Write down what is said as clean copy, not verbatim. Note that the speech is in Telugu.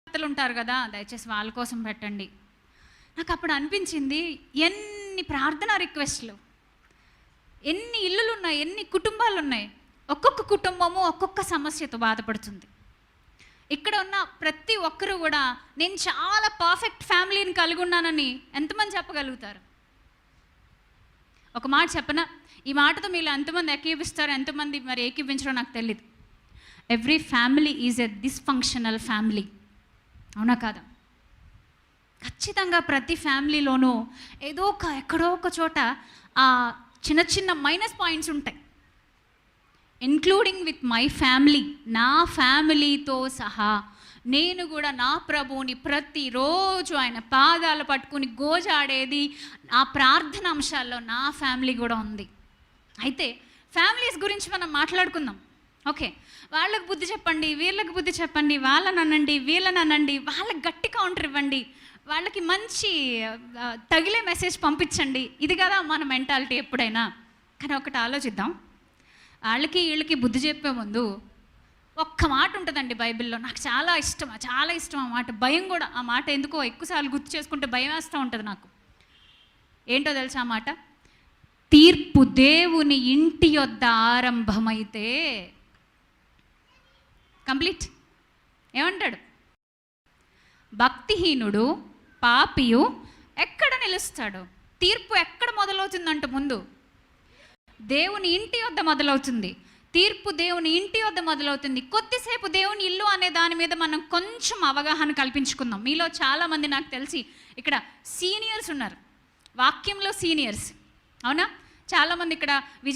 భర్తలు ఉంటారు కదా, దయచేసి వాళ్ళ కోసం పెట్టండి. నాకు అప్పుడు అనిపించింది, ఎన్ని ప్రార్థనా రిక్వెస్ట్లు, ఎన్ని ఇల్లులు ఉన్నాయి, ఎన్ని కుటుంబాలు ఉన్నాయి. ఒక్కొక్క కుటుంబము ఒక్కొక్క సమస్యతో బాధపడుతుంది. ఇక్కడ ఉన్న ప్రతి ఒక్కరూ కూడా నేను చాలా పర్ఫెక్ట్ ఫ్యామిలీని కలిగి ఉన్నానని ఎంతమంది చెప్పగలుగుతారు? ఒక మాట చెప్పనా, ఈ మాటతో మీరు ఎంతమంది ఏకీపిస్తారో ఎంతమంది మరి ఏకీపించరో నాకు తెలియదు. Every family is a dysfunctional family, అవునా కాదా? ఖచ్చితంగా ప్రతి ఫ్యామిలీలోనూ ఏదో ఎక్కడో ఒక చోట ఆ చిన్న చిన్న మైనస్ పాయింట్స్ ఉంటాయి. ఇంక్లూడింగ్ విత్ మై ఫ్యామిలీ, నా ఫ్యామిలీతో సహా నేను కూడా నా ప్రభువుని ప్రతిరోజు ఆయన పాదాలు పట్టుకుని గోజాడేది ఆ ప్రార్థన అంశాల్లో నా ఫ్యామిలీ కూడా ఉంది. అయితే ఫ్యామిలీస్ గురించి మనం మాట్లాడుకుందాం. ఓకే, వాళ్ళకు బుద్ధి చెప్పండి, వీళ్ళకి బుద్ధి చెప్పండి, వాళ్ళని అనండి, వీళ్ళని అనండి, వాళ్ళకి గట్టి కౌంటర్ ఇవ్వండి, వాళ్ళకి మంచి తగిలే మెసేజ్ పంపించండి. ఇది కదా మన మెంటాలిటీ ఎప్పుడైనా. కానీ ఒకటి ఆలోచిద్దాం, వాళ్ళకి వీళ్ళకి బుద్ధి చెప్పే ముందు ఒక్క మాట ఉంటుందండి బైబిల్లో, నాకు చాలా ఇష్టం ఆ మాట. భయం కూడా, ఆ మాట ఎందుకో ఎక్కువసార్లు గుర్తు చేసుకుంటే భయం వేస్తూ ఉంటుంది నాకు. ఏంటో తెలుసా ఆ మాట? తీర్పు దేవుని ఇంటి యొద్ద ఆరంభమైతే కంప్లీట్. ఏమంటాడు? భక్తిహీనుడు పాపియు ఎక్కడ నిలుస్తాడు? తీర్పు ఎక్కడ మొదలవుతుందంట? ముందు దేవుని ఇంటి వద్ద మొదలవుతుంది. తీర్పు దేవుని ఇంటి వద్ద మొదలవుతుంది. కొద్దిసేపు దేవుని ఇల్లు అనే దాని మీద మనం కొంచెం అవగాహన కల్పించుకుందాం. మీలో చాలామంది నాకు తెలిసి ఇక్కడ సీనియర్స్ ఉన్నారు, వాక్యంలో సీనియర్స్, అవునా? చాలామంది ఇక్కడ